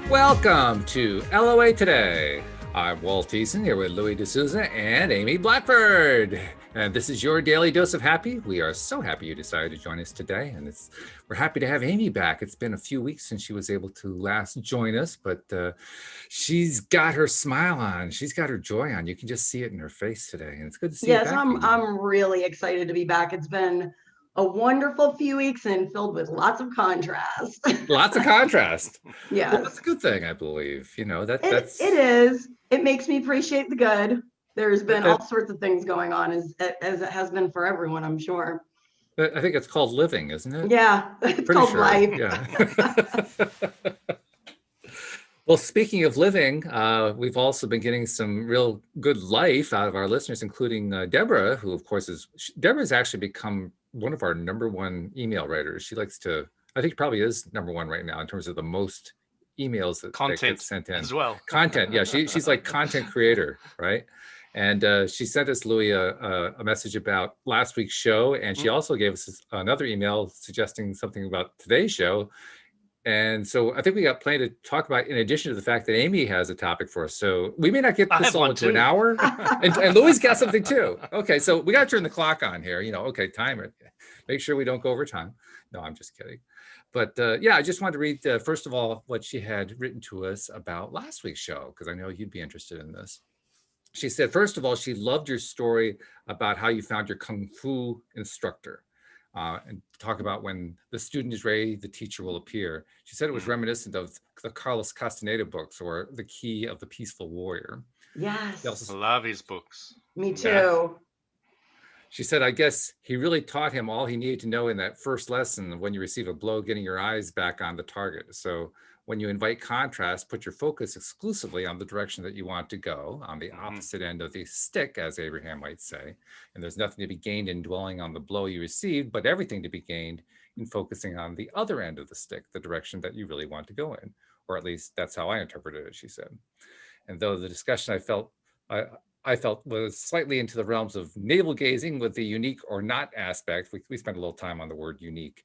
Welcome to LOA Today. I'm Walt Eason here with Louis D'Souza and Amy Blackford. And this is your daily dose of happy. We are so happy you decided to join us today. And we're happy to have Amy back. It's been a few weeks since she was able to last join us, but she's got her smile on. She's got her joy on. You can just see it in her face today. And it's good to see you back. I'm really excited to be back. It's been a wonderful few weeks and filled with lots of contrast. Lots of contrast. Yes. Well, that's a good thing, I believe. You know, it is. It makes me appreciate the good. There's been all sorts of things going on as it has been for everyone, I'm sure. I think it's called living, isn't it? Yeah, it's called life. Yeah. Well, speaking of living, we've also been getting some real good life out of our listeners, including Deborah, who, of course, Deborah's actually become one of our #1 email writers. She likes to, I think probably is #1 right now in terms of the most emails that get sent in. As well. Content, yeah. She's like content creator, right? And she sent us, Louis, a message about last week's show. And she also gave us another email suggesting something about today's show. And so I think we got plenty to talk about in addition to the fact that Amy has a topic for us. So we may not get this all into an hour. and Louis got something too. Okay, so we got to turn the clock on here. Okay, time it. Make sure we don't go over time. No, I'm just kidding. But yeah, I just wanted to read, first of all, what she had written to us about last week's show, because I know you'd be interested in this. She said, first of all, she loved your story about how you found your Kung Fu instructor. And talk about when the student is ready, the teacher will appear. She said it was reminiscent of the Carlos Castaneda books, or The Key of the Peaceful Warrior. Yes. I love his books. Me too. Yeah. She said, I guess he really taught him all he needed to know in that first lesson, when you receive a blow, getting your eyes back on the target. So when you invite contrast, put your focus exclusively on the direction that you want to go, on the opposite end of the stick, as Abraham might say. And there's nothing to be gained in dwelling on the blow you received, but everything to be gained in focusing on the other end of the stick, the direction that you really want to go in. Or at least that's how I interpreted it, she said. And though the discussion I felt was slightly into the realms of navel gazing with the unique or not aspect, we spent a little time on the word unique.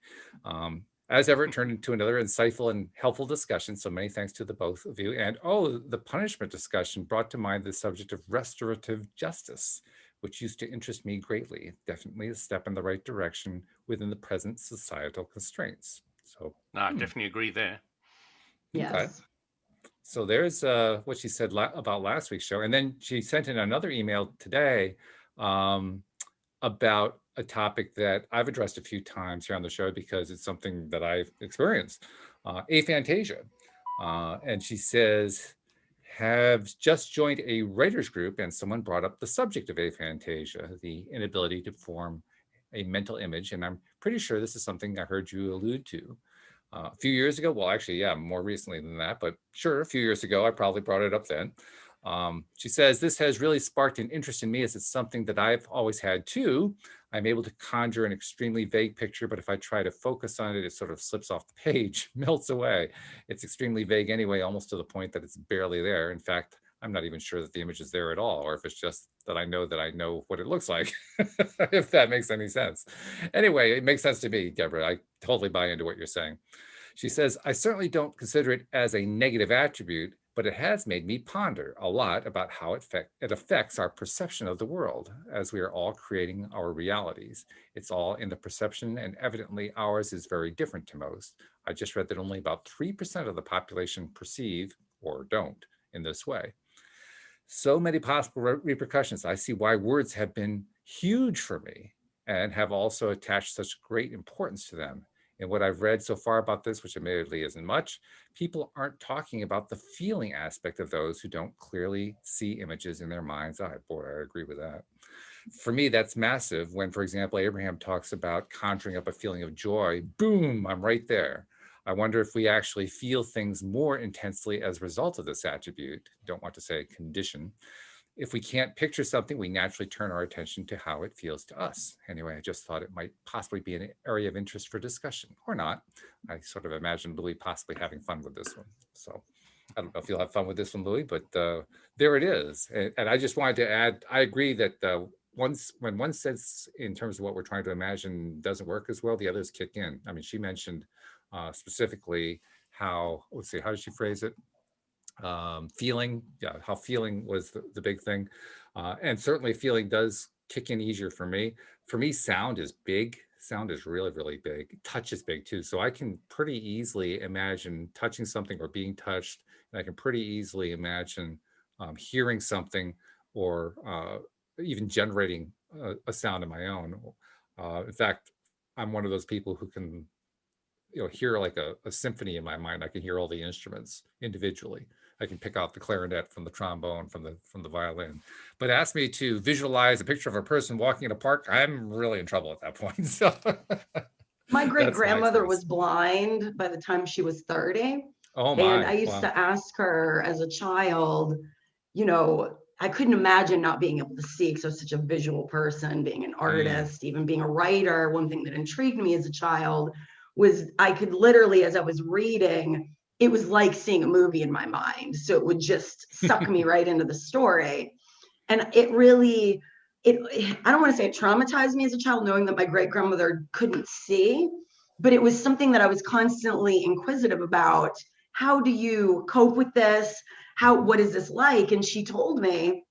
As ever, it turned into another insightful and helpful discussion. So many thanks to the both of you. And the punishment discussion brought to mind the subject of restorative justice, which used to interest me greatly. Definitely a step in the right direction within the present societal constraints. So I definitely agree there. Yes. Okay. So there's what she said about last week's show. And then she sent in another email today about a topic that I've addressed a few times here on the show because it's something that I've experienced, aphantasia. And she says, have just joined a writers group and someone brought up the subject of aphantasia, the inability to form a mental image. And I'm pretty sure this is something I heard you allude to. A few years ago, well, actually, yeah, more recently than that, but sure, a few years ago, I probably brought it up then. She says, this has really sparked an interest in me as it's something that I've always had too. I'm able to conjure an extremely vague picture, but if I try to focus on it, it sort of slips off the page, melts away. It's extremely vague anyway, almost to the point that it's barely there. In fact, I'm not even sure that the image is there at all, or if it's just that I know what it looks like, if that makes any sense. Anyway, it makes sense to me, Deborah. I totally buy into what you're saying. She says, I certainly don't consider it as a negative attribute, but it has made me ponder a lot about how it affects our perception of the world, as we are all creating our realities. It's all in the perception, and evidently ours is very different to most. I just read that only about 3% of the population perceive, or don't, in this way. So many possible repercussions. I see why words have been huge for me and have also attached such great importance to them. And what I've read so far about this, which admittedly isn't much, people aren't talking about the feeling aspect of those who don't clearly see images in their mind's eye. Boy, I agree with that. For me, that's massive. When, for example, Abraham talks about conjuring up a feeling of joy, boom, I'm right there. I wonder if we actually feel things more intensely as a result of this attribute. Don't want to say condition. If we can't picture something, we naturally turn our attention to how it feels to us. Anyway, I just thought it might possibly be an area of interest for discussion, or not. I sort of imagined Louis possibly having fun with this one. So I don't know if you'll have fun with this one, Louis, but there it is. And I just wanted to add, I agree that when one sense in terms of what we're trying to imagine doesn't work as well, the others kick in. I mean, she mentioned specifically how, let's see, how did she phrase it? Feeling, yeah, how feeling was the big thing. And certainly feeling does kick in easier for me. For me, sound is big. Sound is really, really big. Touch is big too. So I can pretty easily imagine touching something or being touched. And I can pretty easily imagine hearing something or even generating a sound of my own. In fact, I'm one of those people who can, hear like a symphony in my mind. I can hear all the instruments individually. I can pick out the clarinet from the trombone, from the violin. But ask me to visualize a picture of a person walking in a park, I'm really in trouble at that point. So My great that's my grandmother was experience. blind by the time she was 30. Oh And I my, used wow. to ask her as a child, I couldn't imagine not being able to see because I was such a visual person, being an Mm, artist, even being a writer. One thing that intrigued me as a child was I could literally, as I was reading, it was like seeing a movie in my mind. So it would just suck me right into the story. And it really, I don't want to say it traumatized me as a child, knowing that my great grandmother couldn't see, but it was something that I was constantly inquisitive about. How do you cope with this? What is this like? And she told me,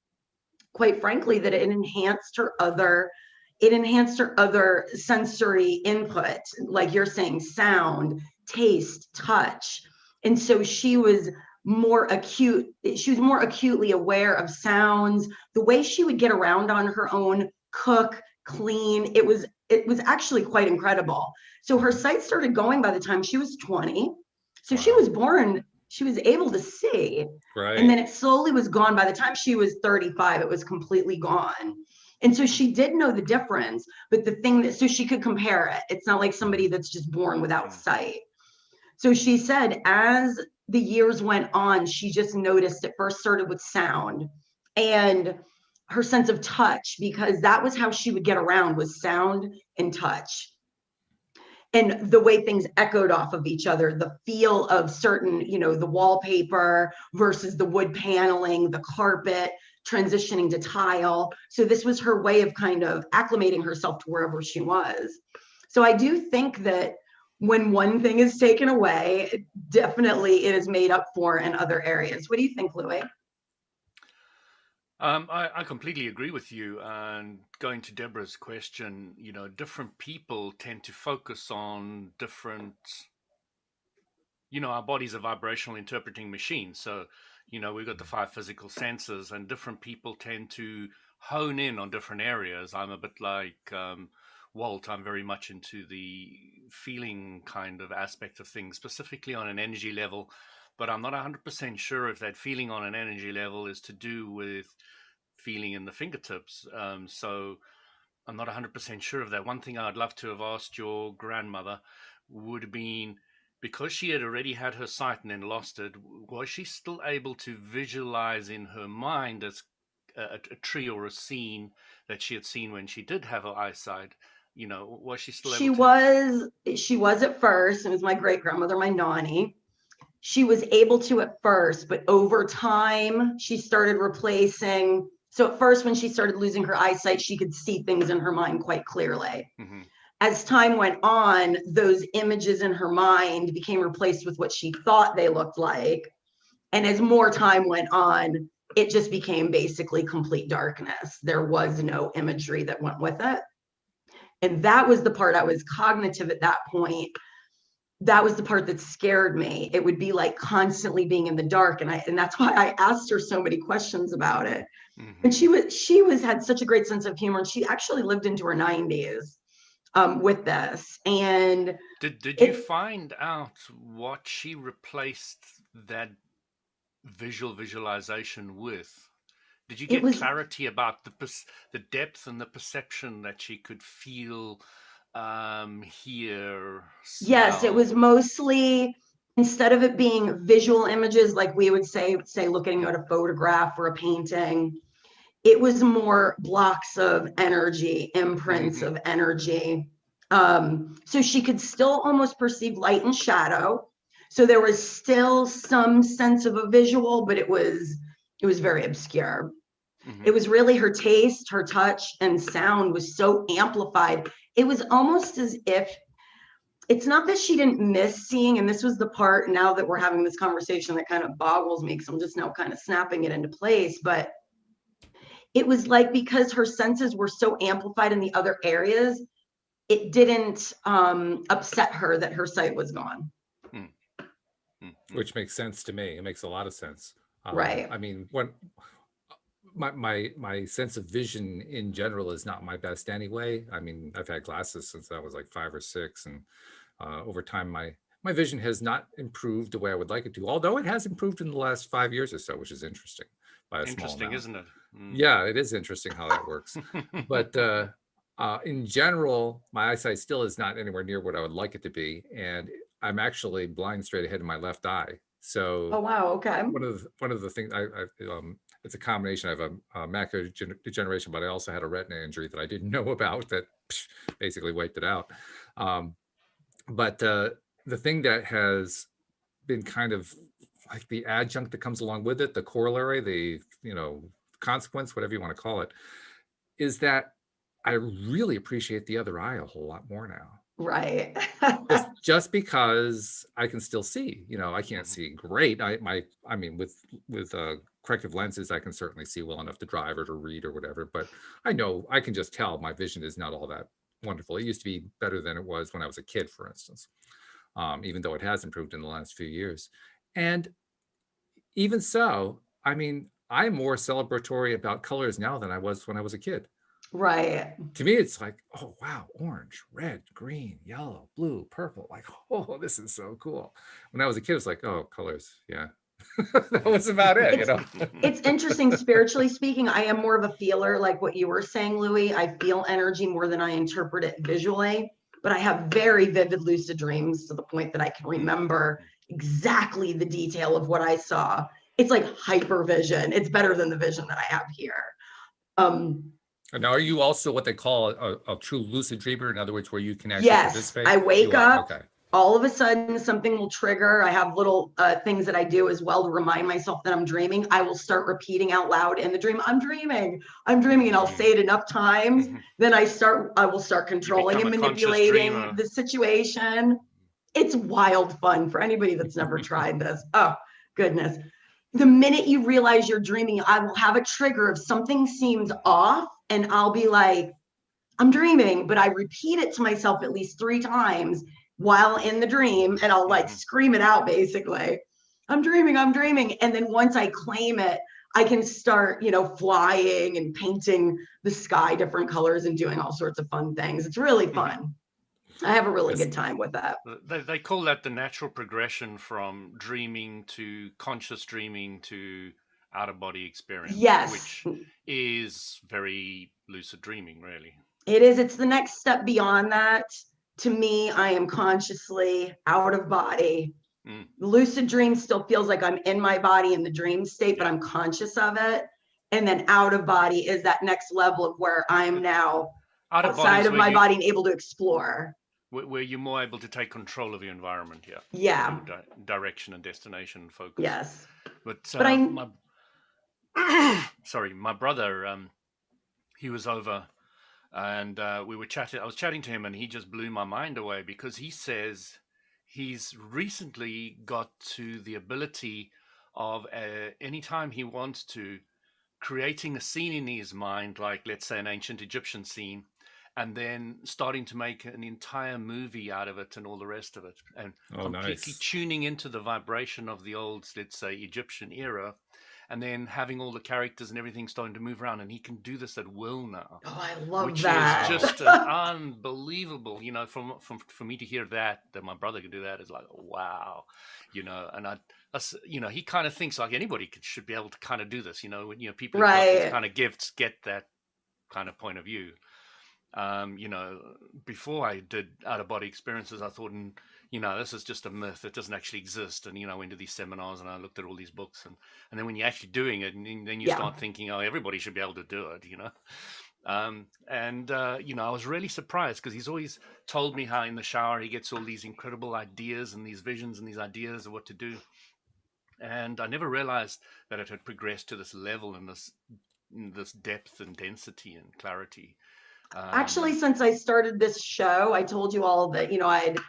quite frankly, that it enhanced her other sensory input, like you're saying, sound, taste, touch. And so she was more acutely aware of sounds, the way she would get around on her own, cook, clean. It was actually quite incredible. So her mhm. sight started going by the time she was 20. So she Wow. was born, she was able to see. And Right. then it slowly was gone. By the time she was 35, it was completely gone. And so she did know the difference, but so she could compare it. It's not like somebody that's just born without Mm. sight. So she said, as the years went on, she just noticed it first started with sound and her sense of touch, because that was how she would get around, was sound and touch. And the way things echoed off of each other, the feel of certain, the wallpaper versus the wood paneling, the carpet, transitioning to tile. So this was her way of kind of acclimating herself to wherever she was. So I do think that when one thing is taken away, definitely it is made up for in other areas. What do you think, Louis? I completely agree with you. And going to Deborah's question, different people tend to focus on different, our body's a vibrational interpreting machine. So, we've got the five physical senses, and different people tend to hone in on different areas. I'm a bit like Walt. I'm very much into the feeling kind of aspect of things, specifically on an energy level. But I'm not 100% sure if that feeling on an energy level is to do with feeling in the fingertips. So I'm not 100% sure of that. One thing I'd love to have asked your grandmother would have been, because she had already had her sight and then lost it, was she still able to visualize in her mind as a tree or a scene that she had seen when she did have her eyesight? Was she still She able to? was, she was at first, it was my great grandmother, my nanny. She was able to at first, but over time, she started replacing. So at first, when she started losing her eyesight, she could see things in her mind quite clearly. Mhm. As time went on, those images in her mind became replaced with what she thought they looked like. And as more time went on, it just became basically complete darkness. There was no imagery that went with it. And that was the part I was cognitive at that point. That was the part that scared me. It would be like constantly being in the dark. And that's why I asked her so many questions about it. And Mhm. she was had such a great sense of humor. And she actually lived into her 90s with this. And Did you it find out what she replaced that visualization with? Did you it get was clarity about the depth and the perception that she could feel, hear, Yes, it was smell? mostly, instead of it being visual images like we would say looking at a photograph or a painting, it was more blocks of energy, imprints Hmm. of energy. So she could still almost perceive light and shadow. So there was still some sense of a visual, but it was very obscure. It Hmm. was really her taste, her touch, and sound was so amplified. It was almost as if it's not that she didn't miss seeing, and this was the part now that we're having this conversation that kind of boggles me because I'm just now kind of snapping it into place. But it was like because her senses were so amplified in the other areas, it didn't upset her that her sight was gone. Which makes sense to me. It makes a lot of sense. Right. I mean, when my sense of vision in general is not my best anyway. I mean, I've had glasses since I was like 5 or 6, and over time my vision has not improved the way I would like it to. Although it has improved in the last 5 years or so, which is interesting by a small Interesting, amount. isn't it? Yeah, it is interesting how that works. But in general, my eyesight still is not anywhere near what I would like it to be, and I'm actually blind straight ahead in my left eye. So Oh wow, okay. one of the things it's a combination. I have a macular degeneration, but I also had a retina injury that I didn't know about that basically wiped it out. But the thing that has been kind of like the adjunct that comes along with it, the corollary, the consequence, whatever you want to call it, is that I really appreciate the other eye a whole lot more now. Right. just because I can still see. I can't see great. I mean, with corrective lenses, I can certainly see well enough to drive or to read or whatever. But I know I can just tell my vision is not all that wonderful. It used to be better than it was when I was a kid, for instance. Even though it has improved in the last few years. And even so, I mean, I'm more celebratory about colors now than I was when I was a kid. Right. To me, it's like, oh, wow, orange, red, green, yellow, blue, purple. Like, oh, this is so cool. When I was a kid, it's like, oh, colors. Yeah. That was about it, It's interesting. Spiritually speaking, I am more of a feeler, like what you were saying, Louis. I feel energy more than I interpret it visually, but I have very vivid lucid dreams to the point that I can remember exactly the detail of what I saw. It's like hypervision. It's better than the vision that I have here. Now, are you also what they call a true lucid dreamer? In other words, where you can actually participate? I wake up. Okay. All of a sudden, something will trigger. I have little things that I do as well to remind myself that I'm dreaming. I will start repeating out loud in the dream, I'm dreaming, and I'll say it enough times. Then I will start controlling and manipulating the situation. It's wild fun for anybody that's never tried this. Oh, goodness. The minute you realize you're dreaming, I will have a trigger if something seems off, and I'll be like, I'm dreaming, but I repeat it to myself at least 3 times while in the dream, and I'll like scream it out basically. I'm dreaming. And then once I claim it, I can start, flying and painting the sky different colors and doing all sorts of fun things. It's really fun. I have a really good time with that. They call that the natural progression from dreaming to conscious dreaming to out-of-body experience. Yes. Which is very lucid dreaming, really. It is. It's the next step beyond that. To me, I am consciously out of body. Lucid dream still feels like I'm in my body in the dream state, but I'm conscious of it. And then out of body is that next level of where I'm now outside of my body and able to explore. Where you're more able to take control of your environment, yeah. Direction and destination focus. Yes. But my brother, he was over, and we were chatting. I was chatting to him, and he just blew my mind away because he says he's recently got to the ability of anytime he wants to, creating a scene in his mind, like let's say an ancient Egyptian scene, and then starting to make an entire movie out of it and all the rest of it, and completely tuning into the vibration of the old, let's say, Egyptian era, and then having all the characters and everything starting to move around, and he can do this at will now. Oh, I love which that. Which is just unbelievable, for me to hear that my brother could do that is like, wow, and he kind of thinks like anybody should be able to kind of do this, when people who got these kind of gifts get that kind of point of view. Before I did out-of-body experiences, I thought, this is just a myth. It doesn't actually exist. And, I went to these seminars and I looked at all these books. And then when you're actually doing it, and then you start thinking, oh, everybody should be able to do it, I was really surprised because he's always told me how in the shower he gets all these incredible ideas and these visions and these ideas of what to do. And I never realized that it had progressed to this level and this depth and density and clarity. Actually, since I started this show, I told you all that, I'd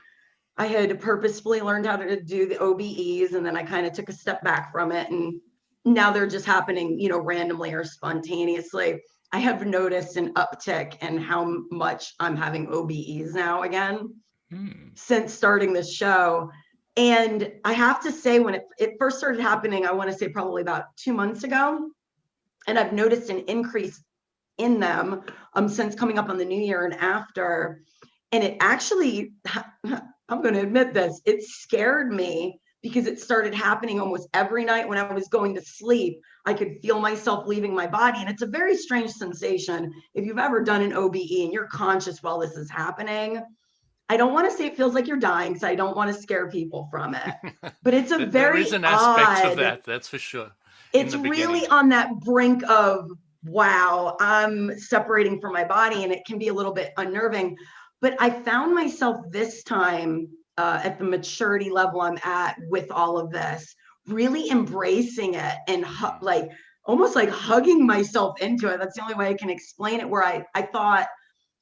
I had purposefully learned how to do the OBEs, and then I kind of took a step back from it, and now they're just happening, randomly or spontaneously. I have noticed an uptick in how much I'm having OBEs now again since starting this show. And I have to say, when it first started happening, I want to say probably about 2 months ago, and I've noticed an increase in them since coming up on the new year and after. And it actually, I'm going to admit this, it scared me because it started happening almost every night when I was going to sleep. I could feel myself leaving my body. And it's a very strange sensation. If you've ever done an OBE and you're conscious while this is happening, I don't want to say it feels like you're dying, because I don't want to scare people from it. But it's a There very is an aspect of odd, that, that's for sure. it's really on that brink of, wow, I'm separating from my body, and it can be a little bit unnerving. But I found myself this time at the maturity level I'm at with all of this, really embracing it and like almost like hugging myself into it. That's the only way I can explain it, where I thought,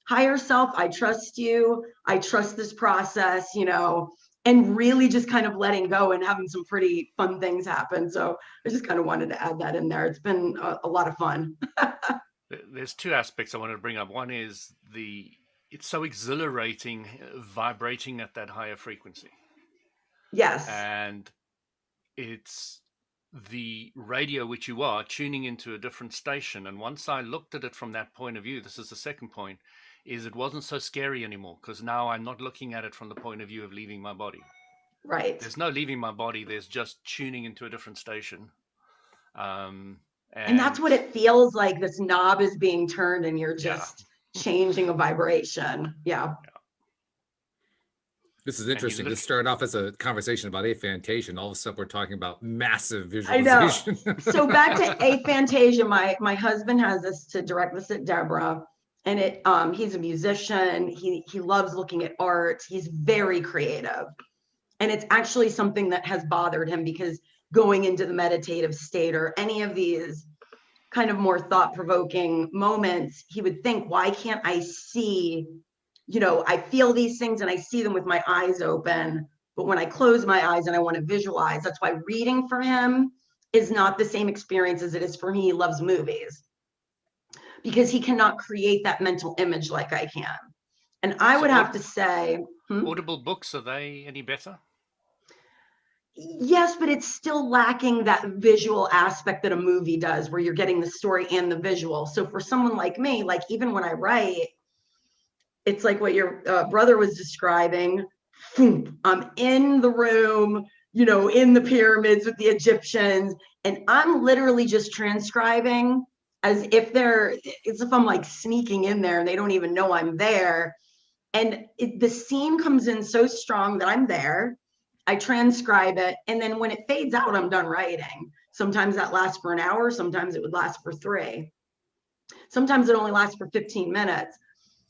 higher self, I trust you. I trust this process, and really just kind of letting go and having some pretty fun things happen. So I just kind of wanted to add that in there. It's been a lot of fun. There's two aspects I wanted to bring up. One is it's so exhilarating vibrating at that higher frequency. Yes. And it's the radio which you are tuning into a different station. And once I looked at it from that point of view, this is the second point, is it wasn't so scary anymore, because now I'm not looking at it from the point of view of leaving my body. Right. There's no leaving my body. There's just tuning into a different station. And that's what it feels like. This knob is being turned and you're just changing a vibration. Yeah. This is interesting. This started off as a conversation about aphantasia, and all of a sudden we're talking about massive visualization. I know. So back to aphantasia, my husband has us to direct this at Deborah, and he's a musician. He loves looking at art. He's very creative, and it's actually something that has bothered him, because going into the meditative state or any of these kind of more thought-provoking moments, he would think, why can't I see? I feel these things and I see them with my eyes open, but when I close my eyes and I want to visualize, that's why reading for him is not the same experience as it is for me. He loves movies because he cannot create that mental image like I can. And I would have to say, audible books, are they any better? Yes, but it's still lacking that visual aspect that a movie does, where you're getting the story and the visual. So for someone like me, like even when I write, it's like what your brother was describing. I'm in the room, in the pyramids with the Egyptians, and I'm literally just transcribing as if it's if I'm like sneaking in there and they don't even know I'm there. And the scene comes in so strong that I'm there. I transcribe it, and then when it fades out, I'm done writing. Sometimes that lasts for an hour. Sometimes it would last for 3. Sometimes it only lasts for 15 minutes.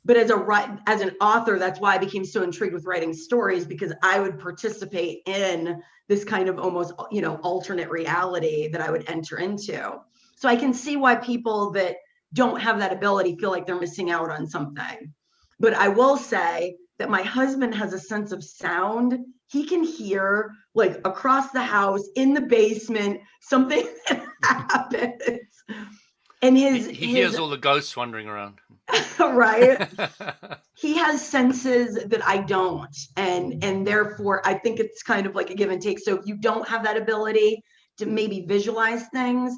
But as an author, that's why I became so intrigued with writing stories, because I would participate in this kind of almost, alternate reality that I would enter into. So I can see why people that don't have that ability feel like they're missing out on something. But I will say that my husband has a sense of sound. He can hear, like, across the house, in the basement, something that happens. And he hears all the ghosts wandering around. Right. He has senses that I don't. And therefore, I think it's kind of like a give and take. So if you don't have that ability to maybe visualize things,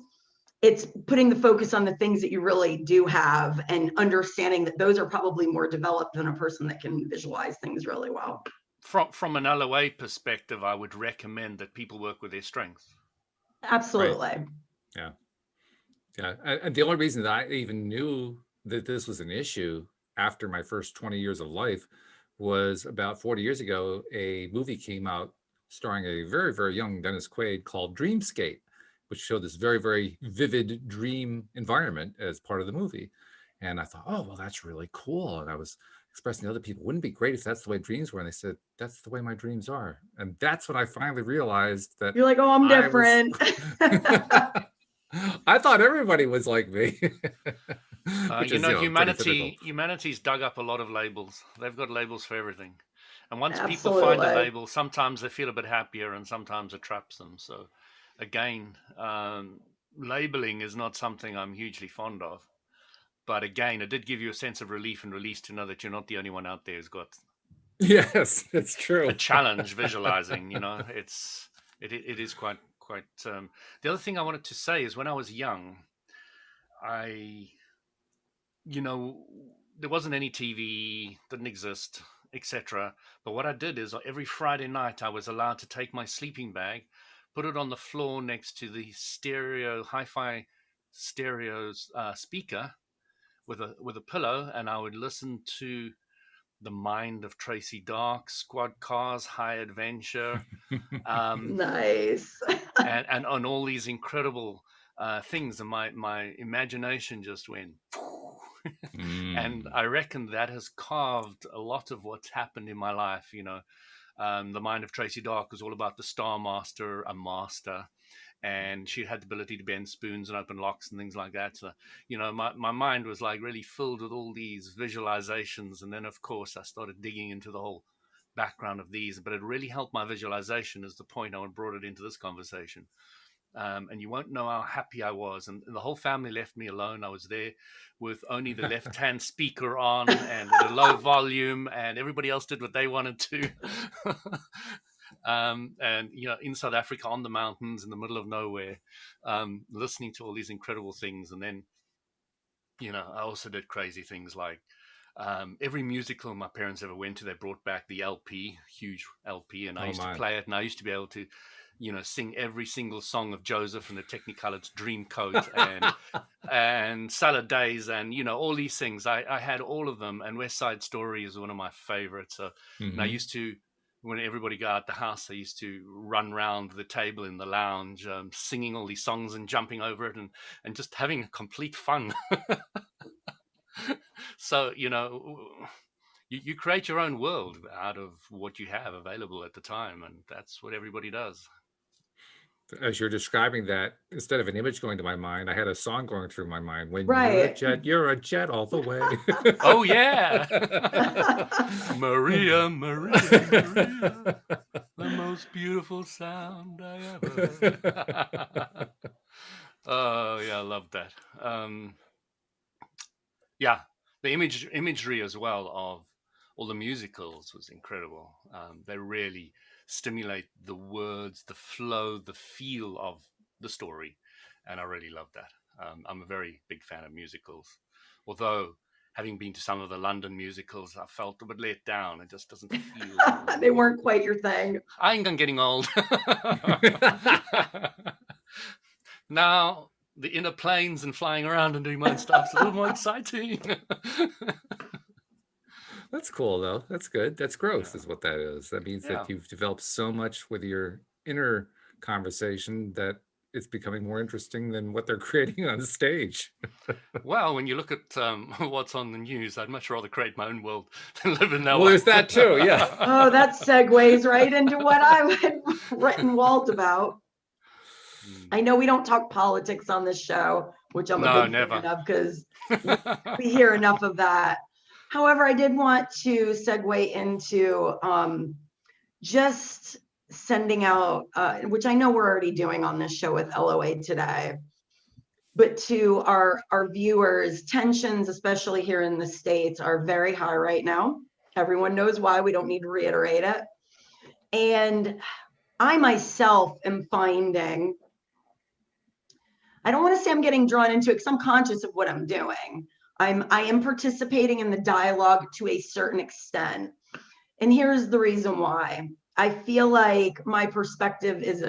it's putting the focus on the things that you really do have, and understanding that those are probably more developed than a person that can visualize things really well. From an LOA perspective, I would recommend that people work with their strengths. Absolutely. Right. Yeah. Yeah. And the only reason that I even knew that this was an issue after my first 20 years of life was about 40 years ago, a movie came out starring a very, very young Dennis Quaid called Dreamscape, which showed this very, very vivid dream environment as part of the movie. And I thought, oh, well, that's really cool. And I was expressing to other people, wouldn't it be great if that's the way dreams were? And they said, that's the way my dreams are. And that's when I finally realized that you're like, oh, I'm different. I thought everybody was like me. Humanity's dug up a lot of labels. They've got labels for everything. And once people find a Absolutely. label, sometimes they feel a bit happier and sometimes it traps them. So, again, labeling is not something I'm hugely fond of. But again, it did give you a sense of relief and release to know that you're not the only one out there who's got Yes, it's a true. challenge visualizing. It is quite. The other thing I wanted to say is when I was young, I you know there wasn't any TV, didn't exist, etc. But what I did is every Friday night I was allowed to take my sleeping bag, put it on the floor next to the hi-fi stereo speaker with a pillow, and I would listen to The Mind of Tracy Dark, Squad Cars, High Adventure, um, Nice. and on all these incredible things, and my imagination just went. And Mm. I reckon that has carved a lot of what's happened in my life. The Mind of Tracy Dark was all about the Star Master, a master, and she had the ability to bend spoons and open locks and things like that. So, my mind was like really filled with all these visualizations. And then, of course, I started digging into the whole background of these, but it really helped my visualization, is the point I brought it into this conversation. And you won't know how happy I was. And the whole family left me alone. I was there with only the left hand speaker on and at a low volume, and everybody else did what they wanted to. And in South Africa, on the mountains, in the middle of nowhere, listening to all these incredible things. And then, I also did crazy things like every musical my parents ever went to, they brought back the LP, huge LP, and I Oh used to my. play it, and I used to be able to, sing every single song of Joseph and the Technicolor's Dreamcoat and Salad Days, and all these things. I had all of them, and West Side Story is one of my favorites. So, and I Hmm. used to, when everybody got out the house, I used to run round the table in the lounge, singing all these songs and jumping over it, and just having complete fun. So, you create your own world out of what you have available at the time, and that's what everybody does. As you're describing that, instead of an image going to my mind, I had a song going through my mind. When Right. you're a jet all the way. Oh yeah. Maria, Maria, Maria, the most beautiful sound I ever heard. Oh yeah, I love that. Yeah, the imagery as well of all the musicals was incredible. They really stimulate the words, the flow, the feel of the story, and I really love that. I'm a very big fan of musicals, although having been to some of the London musicals, I felt a bit let down. It just doesn't They feel. weren't quite your thing. I think I'm getting old. Now the inner planes and flying around and doing my own stuff's a little more exciting. That's cool though. That's good. That's growth Yeah. is what that is. That means Yeah. that you've developed so much with your inner conversation that it's becoming more interesting than what they're creating on stage. Well, when you look at what's on the news, I'd much rather create my own world than live in that Well, one. there's that too. Yeah. Oh, that segues right into what I had written Walt about. I know we don't talk politics on this show, which I'm a No, big fan never. of because we hear enough of that. However, I did want to segue into just sending out, which I know we're already doing on this show with LOA today, but to our viewers, tensions, especially here in the States, are very high right now. Everyone knows why. We don't need to reiterate it. And I myself am finding, I don't want to say I'm getting drawn into it because I'm conscious of what I'm doing. I am participating in the dialogue to a certain extent. And here's the reason why. I feel like my perspective is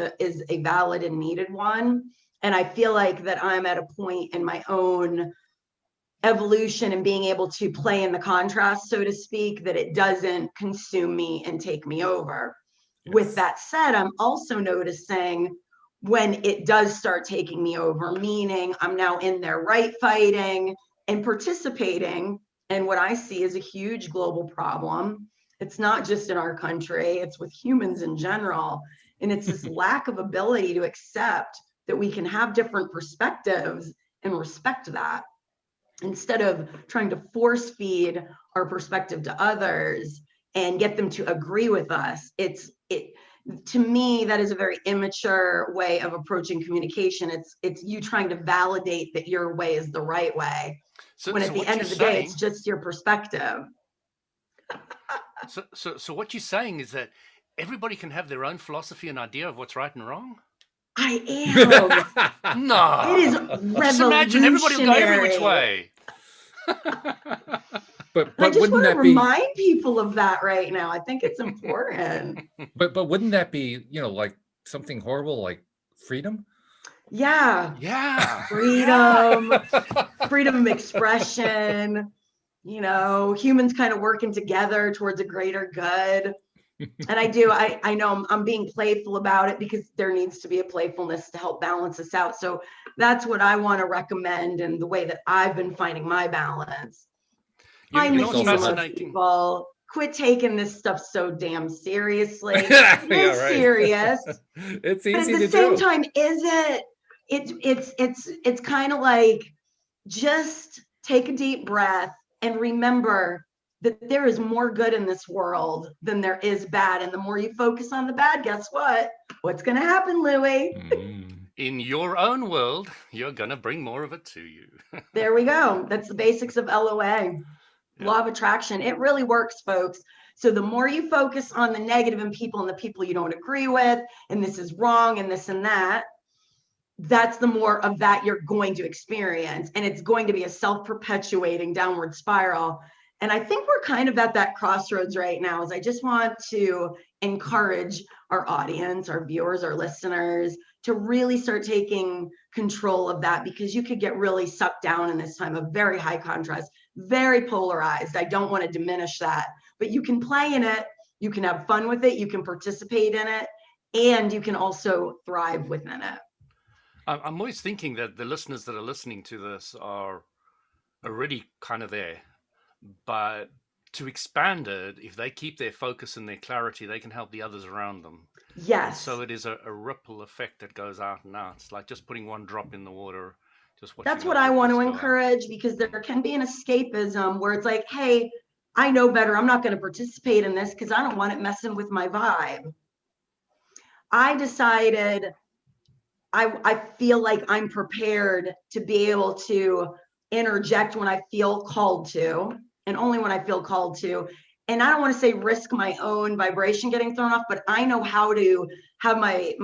a valid and needed one. And I feel like that I'm at a point in my own evolution and being able to play in the contrast, so to speak, that it doesn't consume me and take me over. With Yes. that said, I'm also noticing when it does start taking me over, meaning I'm now in there right fighting and participating in what I see as a huge global problem. It's not just in our country, it's with humans in general. And it's this lack of ability to accept that we can have different perspectives and respect that, instead of trying to force feed our perspective to others and get them to agree with us. To me, that is a very immature way of approaching communication. It's you trying to validate that your way is the right way, when at So the what end you're of the day, saying, it's just your perspective. so what you're saying is that everybody can have their own philosophy and idea of what's right and wrong. I am. It is No, just imagine everybody will go every which revolutionary. way. but I just wouldn't want to that be remind people of that right now. I think it's important. but wouldn't that be, like something horrible like freedom? Yeah. Yeah, yeah. Freedom, freedom of expression, humans kind of working together towards a greater good. And I know I'm being playful about it because there needs to be a playfulness to help balance us out. So that's what I want to recommend, and the way that I've been finding my balance. Find You the know what's humor, fascinating? people. Quit taking this stuff so damn seriously. Yeah, It is right. serious, It's but at easy the to same do. time, is it? It's kind of like, just take a deep breath and remember that there is more good in this world than there is bad. And the more you focus on the bad, guess what? What's going to happen, Louie? In your own world, you're gonna bring more of it to you. There we go. That's the basics of LOA, Yeah. law of attraction. It really works, folks. So the more you focus on the negative in people and the people you don't agree with, and this is wrong and this and that, that's the more of that you're going to experience. And it's going to be a self-perpetuating downward spiral. And I think we're kind of at that crossroads right now. Is I just want to encourage our audience, our viewers, our listeners, to really start taking control of that, because you could get really sucked down in this time of very high contrast, very polarized. I don't want to diminish that, but you can play in it, you can have fun with it, you can participate in it, and you can also thrive within it. I'm always thinking that the listeners that are listening to this are already kind of there, but to expand it, if they keep their focus and their clarity, they can help the others around them. And Yes. so it is a ripple effect that goes out and out. It's like just putting one drop in the water. Just That's what I want to encourage, because there can be an escapism where it's like, hey, I know better. I'm not going to participate in this because I don't want it messing with my vibe. I decided I feel like I'm prepared to be able to interject when I feel called to, and only when I feel called to. And I don't want to say risk my own vibration getting thrown off, but I know how to have my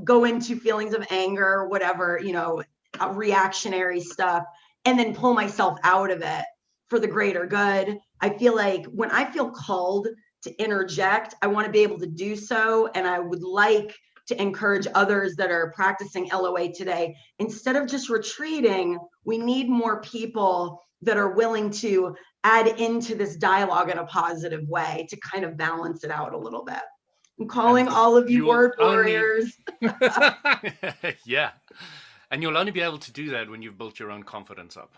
go into feelings of anger, whatever, reactionary stuff, and then pull myself out of it for the greater good. I feel like when I feel called to interject, I want to be able to do so. And I would like to encourage others that are practicing LOA today, instead of just retreating, we need more people that are willing to add into this dialogue in a positive way to kind of balance it out a little bit. I'm calling all of you word warriors. Yeah. And you'll only be able to do that when you've built your own confidence up.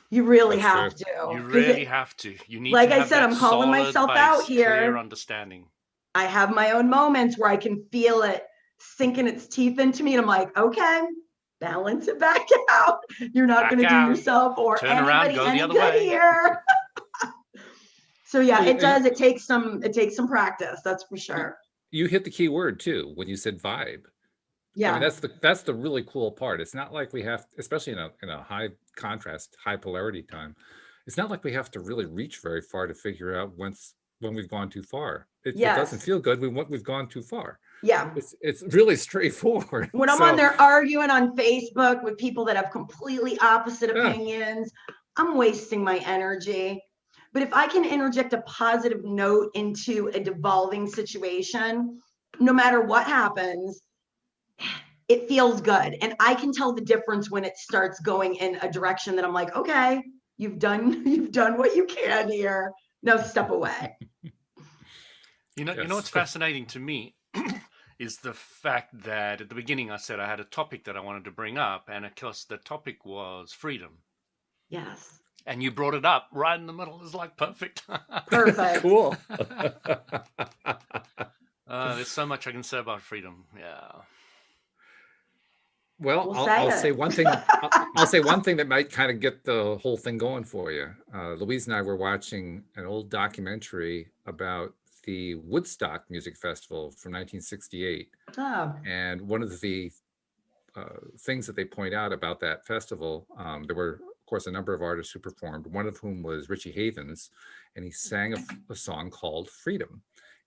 You really have to. You really have to. You need like to have I said, that I'm calling solid myself base, out here. clear understanding. I have my own moments where I can feel it sinking its teeth into me. And I'm like, okay, balance it back out. You're not going to do yourself or turn around, go the other way here. So yeah, it does. It takes some practice. That's for sure. You hit the key word too when you said vibe. Yeah. I mean, that's the really cool part. It's not like we have, especially in a high contrast, high polarity time, it's not like we have to really reach very far to figure out when we've gone too far. It doesn't feel good. We've gone too far. Yeah. It's really straightforward. When I'm on there arguing on Facebook with people that have completely opposite opinions, I'm wasting my energy. But if I can interject a positive note into a devolving situation, no matter what happens, it feels good. And I can tell the difference when it starts going in a direction that I'm like, okay, you've done what you can here. Now step away. You know what's fascinating to me is the fact that at the beginning I said I had a topic that I wanted to bring up, and of course the topic was freedom. Yes. And you brought it up right in the middle. It's like perfect. Perfect. Cool. There's so much I can say about freedom. Yeah. Well, We'll I'll say say it. one thing. I'll say one thing that might kind of get the whole thing going for you. Louise and I were watching an old documentary about the Woodstock Music Festival from 1968, Oh, and one of the things that they point out about that festival, there were, of course, a number of artists who performed. One of whom was Richie Havens, and he sang a song called "Freedom."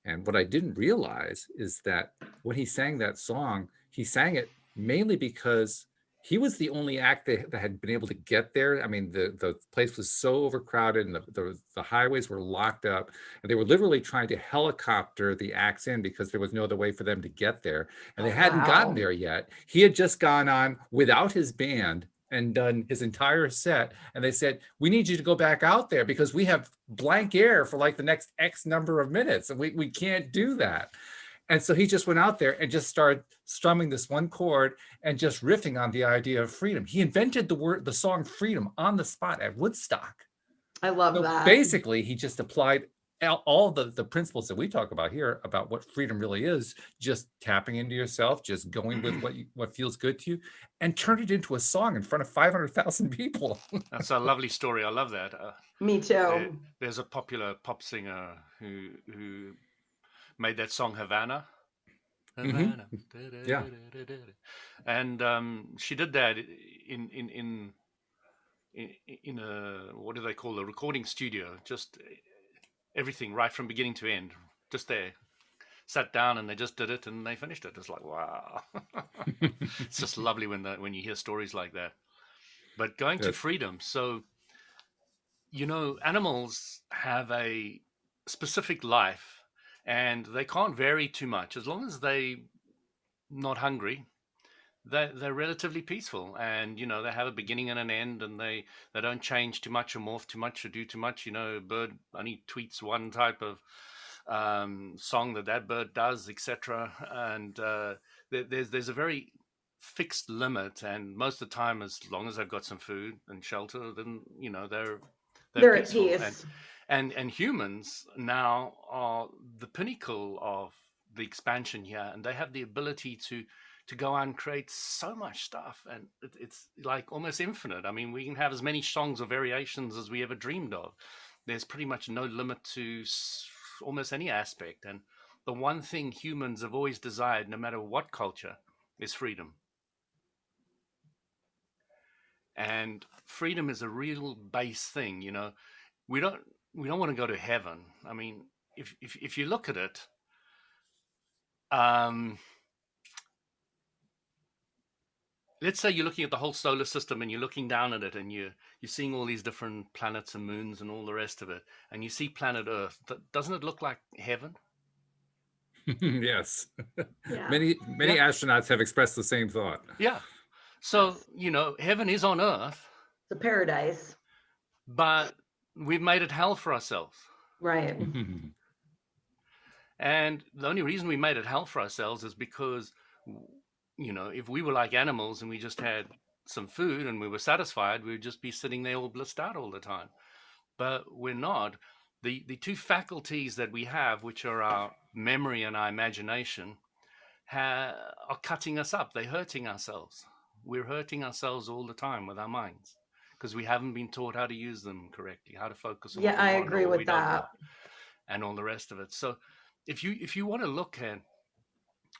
And what I didn't realize is that when he sang that song, he sang it mainly because he was the only act that had been able to get there. I mean, the place was so overcrowded, and the highways were locked up, and they were literally trying to helicopter the acts in because there was no other way for them to get there, and they oh hadn't gotten wow. there yet. He had just gone on without his band and done his entire set, and they said, we need you to go back out there because we have blank air for like the next X number of minutes, and we can't do that. And so he just went out there and just started strumming this one chord and just riffing on the idea of freedom. He invented the song "Freedom" on the spot at Woodstock. I love So that. basically, he just applied all the principles that we talk about here about what freedom really is, just tapping into yourself, just going with what feels good to you, and turned it into a song in front of 500,000 people. That's a lovely story. I love that. Me too. There's a popular pop singer who made that song Havana. Hmm. Havana. Yeah. And she did that in a, what do they call, a recording studio, just everything right from beginning to end, just there. Sat down and they just did it and they finished it. It's like, wow. It's just lovely when you hear stories like that. But going to Yes. freedom, so animals have a specific life and they can't vary too much as long as they not hungry. They're relatively peaceful, and they have a beginning and an end, and they don't change too much or morph too much or do too much. A bird only tweets one type of song that bird does, etc. And there's a very fixed limit, and most of the time, as long as they've got some food and shelter, then they're They're at peaceful. And peace. and humans now are the pinnacle of the expansion here, and they have the ability to go and create so much stuff, and it's like almost infinite. I mean, we can have as many songs or variations as we ever dreamed of. There's pretty much no limit to almost any aspect, and the one thing humans have always desired, no matter what culture, is freedom. And freedom is a real base thing. We don't we don't want to go to heaven. I mean, if you look at it, um, let's say you're looking at the whole solar system and you're looking down at it and you're seeing all these different planets and moons and all the rest of it, and you see planet Earth. Doesn't it look like heaven? Yes. Yeah. Many Yeah, astronauts have expressed the same thought. yeah. So Yes. heaven is on Earth, The paradise. but we've made it hell for ourselves. Right. And the only reason we made it hell for ourselves is because, if we were like animals and we just had some food and we were satisfied, we'd just be sitting there all blissed out all the time. But we're not. The two faculties that we have, which are our memory and our imagination, are cutting us up. They're hurting ourselves. We're hurting ourselves all the time with our minds because we haven't been taught how to use them correctly, how to focus on Yeah, what we I want or agree what we with don't that. want, and all the rest of it. So, if you want to look at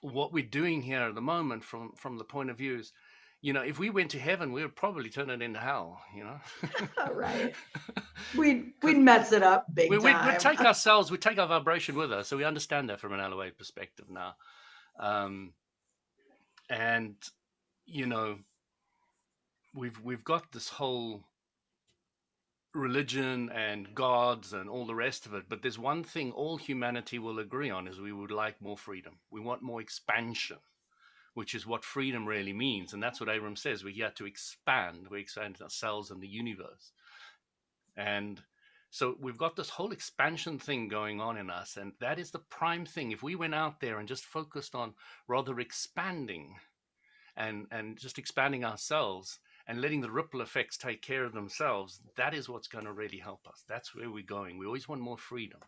what we're doing here at the moment from the point of view is, if we went to heaven, we would probably turn it into hell. Right. We'd Because mess it up big we'd time. take our vibration with us, so we understand that from an LOA perspective now. um, and you know we've got this whole religion and gods and all the rest of it, but there's one thing all humanity will agree on is we would like more freedom. We want more expansion, which is what freedom really means. And that's what Abram says. We're here to expand. We expand ourselves and the universe. And so we've got this whole expansion thing going on in us. And that is the prime thing. If we went out there and just focused on rather expanding and just expanding ourselves and letting the ripple effects take care of themselves, that is what's going to really help us. That's where we're going. We always want more freedom.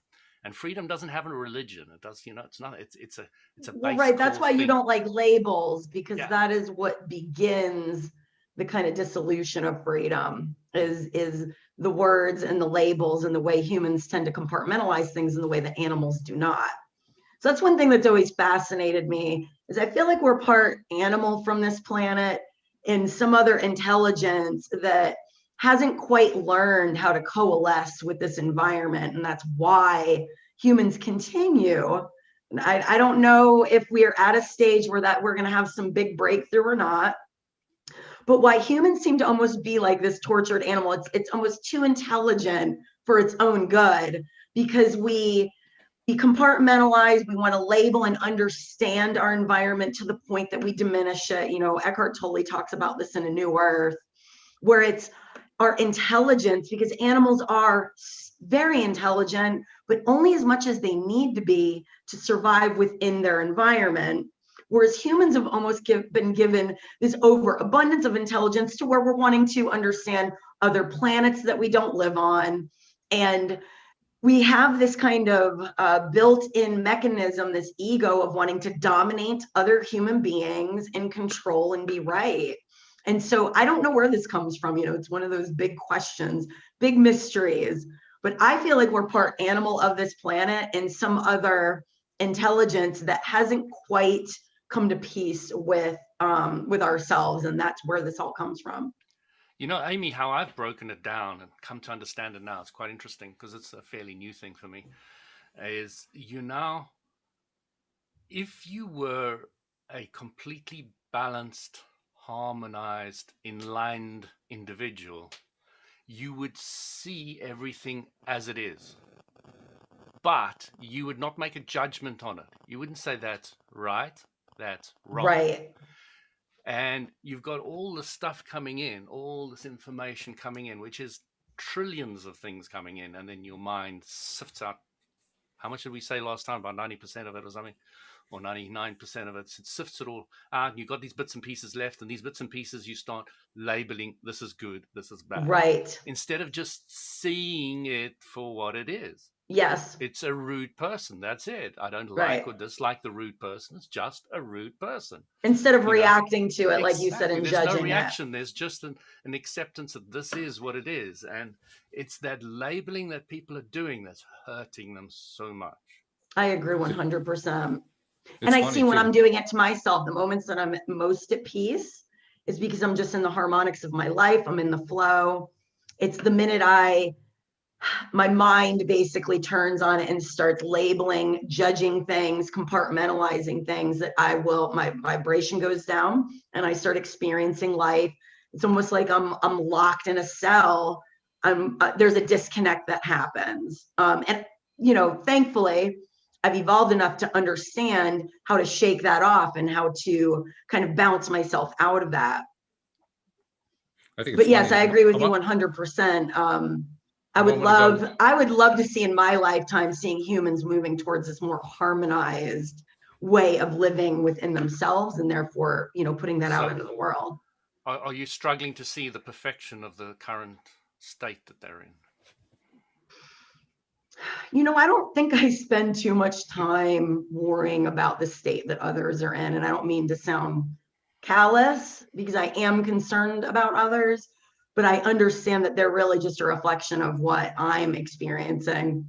And freedom doesn't have a religion. It does, it's not, it's a Well, base right. That's core why you thing. don't like labels, because Yeah. that is what begins the kind of dissolution of freedom is the words and the labels and the way humans tend to compartmentalize things in the way that animals do not. So that's one thing that's always fascinated me, is I feel like we're part animal from this planet and some other intelligence that hasn't quite learned how to coalesce with this environment. And that's why humans continue. I don't know if we're at a stage where that we're going to have some big breakthrough or not, but why humans seem to almost be like this tortured animal. It's almost too intelligent for its own good, because we compartmentalize, we want to label and understand our environment to the point that we diminish it. Eckhart Tolle talks about this in A New Earth, where it's our intelligence, because animals are very intelligent, but only as much as they need to be to survive within their environment. Whereas humans have almost been given this overabundance of intelligence to where we're wanting to understand other planets that we don't live on. And we have this kind of built-in mechanism, this ego of wanting to dominate other human beings and control and be right. And so I don't know where this comes from. It's one of those big questions, big mysteries. But I feel like we're part animal of this planet and some other intelligence that hasn't quite come to peace with ourselves, and that's where this all comes from. Amy, how I've broken it down and come to understand it now, it's quite interesting because it's a fairly new thing for me, is if you were a completely balanced, harmonized, inlined individual, you would see everything as it is. But you would not make a judgment on it. You wouldn't say that's right, that's wrong. Right. And you've got all this stuff coming in, all this information coming in, which is trillions of things coming in, and then your mind sifts out. How much did we say last time? About 90% of it or something, or 99% of it. It sifts it all out, and you've got these bits and pieces left, and these bits and pieces you start labeling, this is good, this is bad, Right. instead of just seeing it for what it is. Yes. It's a rude person. That's it. I don't like Right. or dislike the rude person. It's just a rude person. Instead of You know, reacting to it, like you said, exactly. and There's no judging it. reaction. There's just an acceptance that this is what it is. And it's that labeling that people are doing that's hurting them so much. I agree 100%. And It's I funny see when I'm too. doing it to myself, the moments that I'm most at peace is because I'm just in the harmonics of my life. I'm in the flow. It's the minute my mind basically turns on it and starts labeling, judging things, compartmentalizing things, that my vibration goes down and I start experiencing life. It's almost like I'm locked in a cell. There's a disconnect that happens. And thankfully, I've evolved enough to understand how to shake that off and how to kind of bounce myself out of that. I think it's But yes, funny. I agree with you 100%. I A would moment ago, love to see in my lifetime seeing humans moving towards this more harmonized way of living within themselves, and therefore, putting that out So, into the world. are you struggling to see the perfection of the current state that they're in? I don't think I spend too much time worrying about the state that others are in. And I don't mean to sound callous, because I am concerned about others, but I understand that they're really just a reflection of what I'm experiencing.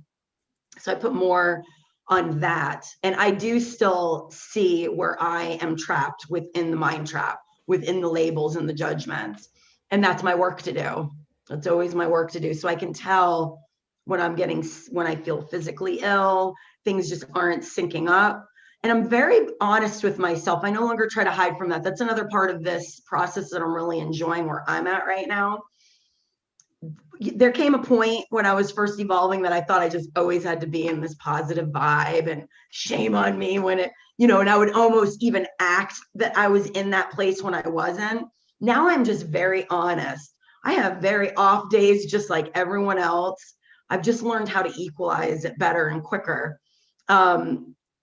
So I put more on that. And I do still see where I am trapped within the mind trap, within the labels and the judgments. And that's my work to do. That's always my work to do. So I can tell when I feel physically ill, things just aren't syncing up. And I'm very honest with myself. I no longer try to hide from that. That's another part of this process that I'm really enjoying where I'm at right now. There came a point when I was first evolving that I thought I just always had to be in this positive vibe, and shame on me when and I would almost even act that I was in that place when I wasn't. Now I'm just very honest. I have very off days just like everyone else. I've just learned how to equalize it better and quicker.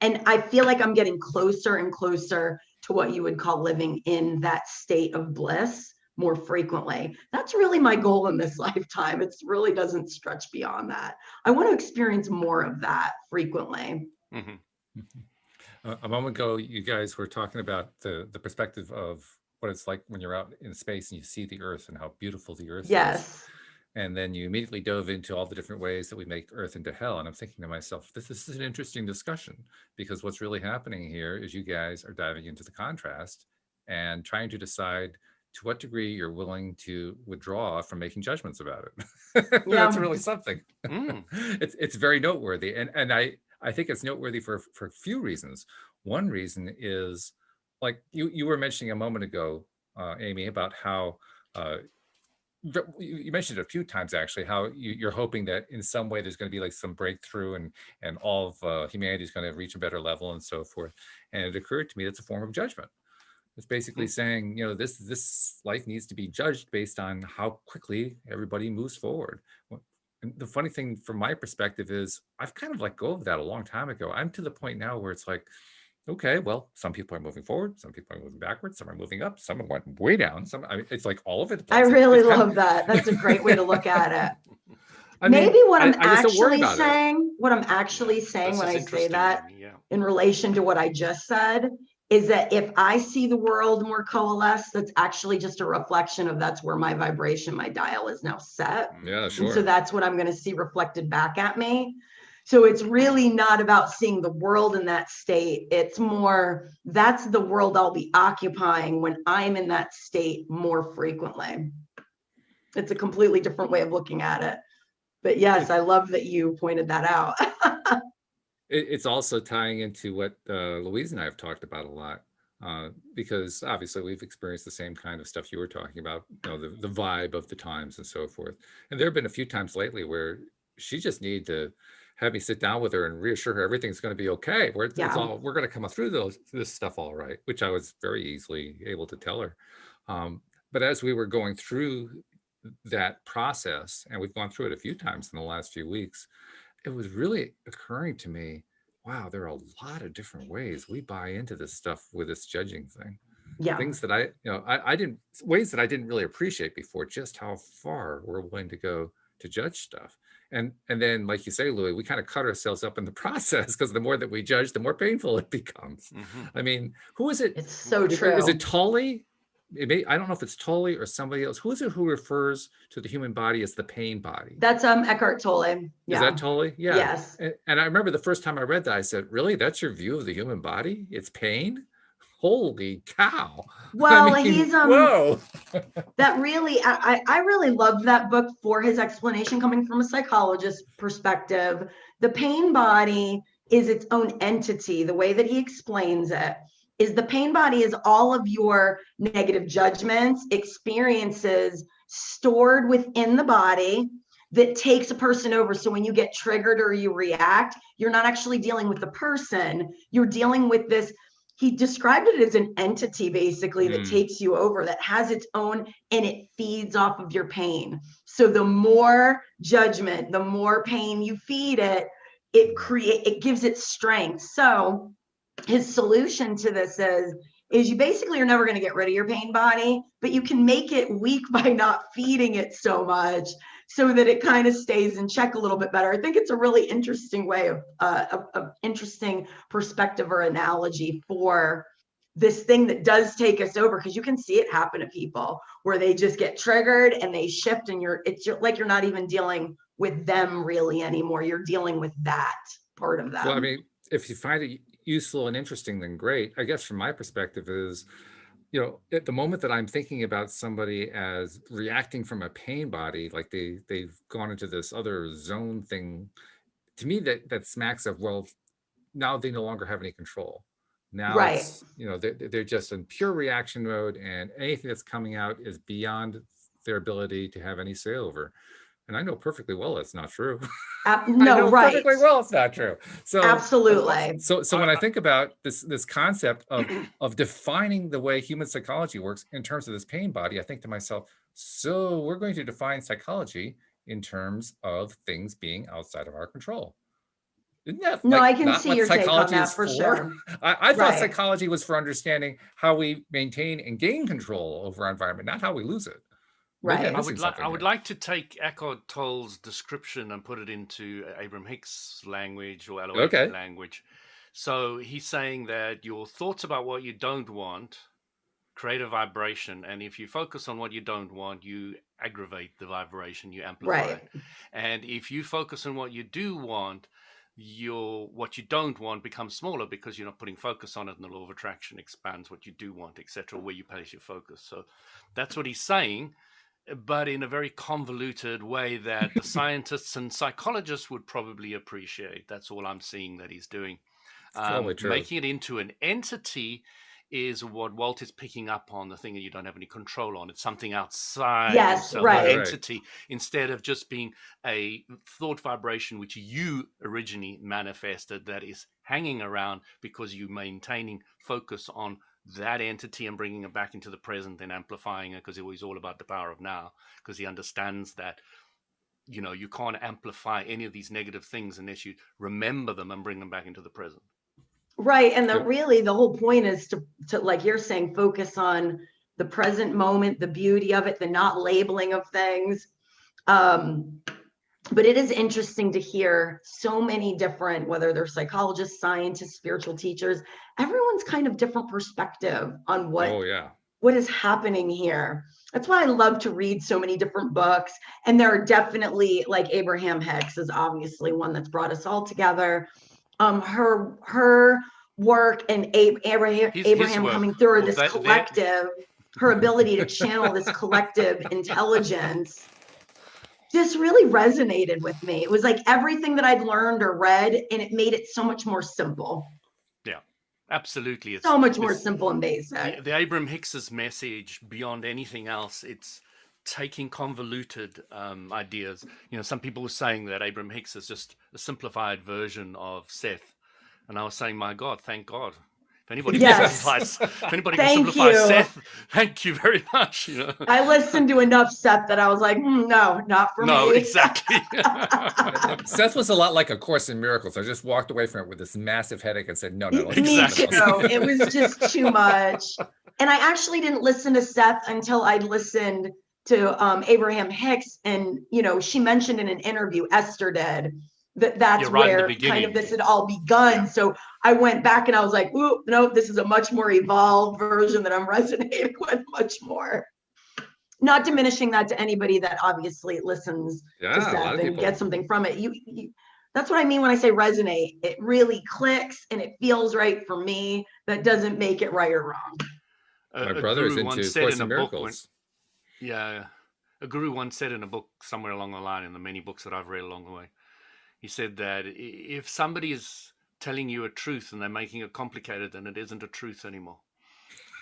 And I feel like I'm getting closer and closer to what you would call living in that state of bliss more frequently. That's really my goal in this lifetime. It really doesn't stretch beyond that. I want to experience more of that frequently. A moment ago, you guys were talking about the perspective of what it's like when you're out in space and you see the Earth and how beautiful the Earth is. Yes. And then you immediately dove into all the different ways that we make Earth into hell. And I'm thinking to myself, this is an interesting discussion, because what's really happening here is you guys are diving into the contrast and trying to decide to what degree you're willing to withdraw from making judgments about it. That's really something. It's very noteworthy. And I think it's noteworthy for a few reasons. One reason is, like you were mentioning a moment ago, Amy, about how you mentioned it a few times actually, how you're hoping that in some way there's going to be like some breakthrough, and all of humanity is going to reach a better level and so forth. And it occurred to me that's a form of judgment. It's basically saying, this life needs to be judged based on how quickly everybody moves forward. And the funny thing from my perspective is I've kind of let go of that a long time ago. I'm to the point now where it's like, okay, well, some people are moving forward, some people are moving backwards, some are moving up, some went way down. It's like all over the place. I really love that. That's a great way to look at it. Maybe what I'm actually saying, when I say that, in relation to what I just said, is that if I see the world more coalesce, that's actually just a reflection of that's where my vibration, my dial is now set. Yeah, sure. And so that's what I'm going to see reflected back at me. So it's really not about seeing the world in that state. It's more, that's the world I'll be occupying when I'm in that state more frequently. It's a completely different way of looking at it. But yes, I love that you pointed that out. It's also tying into what Louise and I have talked about a lot, because obviously we've experienced the same kind of stuff you were talking about, the vibe of the times and so forth. And there have been a few times lately where she just needed to have me sit down with her and reassure her everything's going to be okay. We're going to come through this stuff all right, which I was very easily able to tell her. But as we were going through that process, and we've gone through it a few times in the last few weeks, it was really occurring to me, wow, there are a lot of different ways we buy into this stuff with this judging thing. Yeah. Things that I didn't, ways that I didn't really appreciate before, just how far we're willing to go to judge stuff. And then, like you say, Louis, we kind of cut ourselves up in the process, because the more that we judge, the more painful it becomes. I mean, who is it? It's so true. Is it Tully? I don't know if it's Tolle or somebody else. Who is it who refers to the human body as the pain body? That's Eckhart Tolle. Yeah. Is that Tolle? Yeah. Yes. And I remember the first time I read that, I said, really? That's your view of the human body? It's pain? Holy cow. Well, he's whoa. That really, I really loved that book for his explanation coming from a psychologist perspective. The pain body is its own entity. The way that he explains it is the pain body is all of your negative judgments, experiences stored within the body that takes a person over. So when you get triggered or you react, you're not actually dealing with the person, you're dealing with this. He described it as an entity, basically, that takes you over, that has its own, and it feeds off of your pain. So the more judgment, the more pain you feed it, it gives it strength. So his solution to this is you basically are never going to get rid of your pain body, but you can make it weak by not feeding it so much, so that it kind of stays in check a little bit better. I think it's a really interesting way of interesting perspective or analogy for this thing that does take us over, because you can see it happen to people where they just get triggered and they shift, and it's like you're not even dealing with them really anymore. You're dealing with that part of them. Well, I mean, if you find it useful and interesting, then great. I guess from my perspective is, at the moment that I'm thinking about somebody as reacting from a pain body, like they've gone into this other zone thing, to me that smacks of, well, now they no longer have any control. Now it's, they're just in pure reaction mode, and anything that's coming out is beyond their ability to have any say over. And I know perfectly well that's not true. Perfectly well it's not true. So absolutely. So when I think about this concept of defining the way human psychology works in terms of this pain body, I think to myself, so we're going to define psychology in terms of things being outside of our control. Isn't that No, I like can not see what your take on psychology that is for for? sure. I thought Right. psychology was for understanding how we maintain and gain control over our environment, not how we lose it. Maybe I'm Right. missing I something would here. like to take Eckhart Tolle's description and put it into Abraham Hicks language or Alohabad Okay. language. So he's saying that your thoughts about what you don't want create a vibration, and if you focus on what you don't want, you aggravate the vibration, you amplify Right. it. And if you focus on what you do want, your what you don't want becomes smaller because you're not putting focus on it, and the law of attraction expands what you do want, etc., where you place your focus. So that's what he's saying, but in a very convoluted way that the scientists and psychologists would probably appreciate. That's all I'm seeing that he's doing. It's probably true. Making it into an entity is what Walt is picking up on, the thing that you don't have any control on. It's something outside Yes. yourself, an Right, Right. right. entity, instead of just being a thought vibration which you originally manifested that is hanging around because you're maintaining focus on that entity and bringing it back into the present and amplifying it, because it was all about the power of now, because he understands that you can't amplify any of these negative things unless you remember them and bring them back into the present. Right. And Yep. the whole point is to, like you're saying, focus on the present moment, the beauty of it, the not labeling of things. But it is interesting to hear so many different, whether they're psychologists, scientists, spiritual teachers, everyone's kind of different perspective on Oh yeah. what is happening here. That's why I love to read so many different books. And there are definitely, like Abraham Hicks is obviously one that's brought us all together. Her work and His Abraham work, coming through or this that collective, her ability to channel this collective intelligence just really resonated with me. It was like everything that I'd learned or read, and it made it so much more simple. yeah, absolutely. So much more It's simple and basic. the Abraham Hicks's message beyond anything else. It's taking convoluted ideas. Some people were saying that Abraham Hicks is just a simplified version of Seth, and I was saying, my God, thank God. If anybody can Yes. Thank simplify you. Seth, thank you very much. I listened to enough Seth that I was like, no, not for No, me. exactly. Seth was a lot like A Course in Miracles. I just walked away from it with this massive headache and said, no, let's do Me something too. else. It was just too much. And I actually didn't listen to Seth until I'd listened to Abraham Hicks. And, she mentioned in an interview, Esther did, that's You're right in the where kind of beginning. this had all begun. Yeah. So I went back and I was like, ooh, no, this is a much more evolved version that I'm resonating with much more. Not diminishing that to anybody that obviously listens to Yeah, a lot Seth of and people. gets something from it. That's what I mean when I say resonate. It really clicks and it feels right for me. That doesn't make it right or wrong. My A brother is guru once into said Course in in a book Miracles. a guru once said in a book somewhere along the line, in the many books that I've read along the way, he said that if somebody is telling you a truth and they're making it complicated, then it isn't a truth anymore.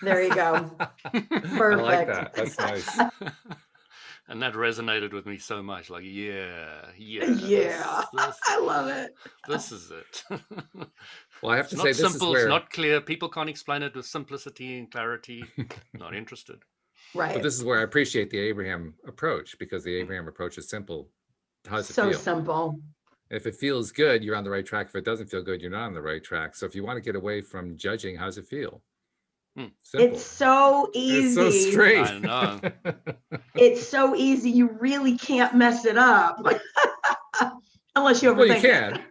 There you go. Perfect. I like that. That's nice. And that resonated with me so much. Like, yeah. I love it. This is it. Well, I have It's to not say, this is simple. It's where, not clear. People can't explain it with simplicity and clarity. Not interested. but Right. this is where I appreciate the Abraham approach, because the Abraham approach is simple. How does it So feel? simple. If it feels good, you're on the right track. If it doesn't feel good, you're not on the right track. So if you want to get away from judging, how does it feel? Simple. It's so It's so easy. straight. I know. It's so easy. You really can't mess it up. Unless you overthink Well, you can.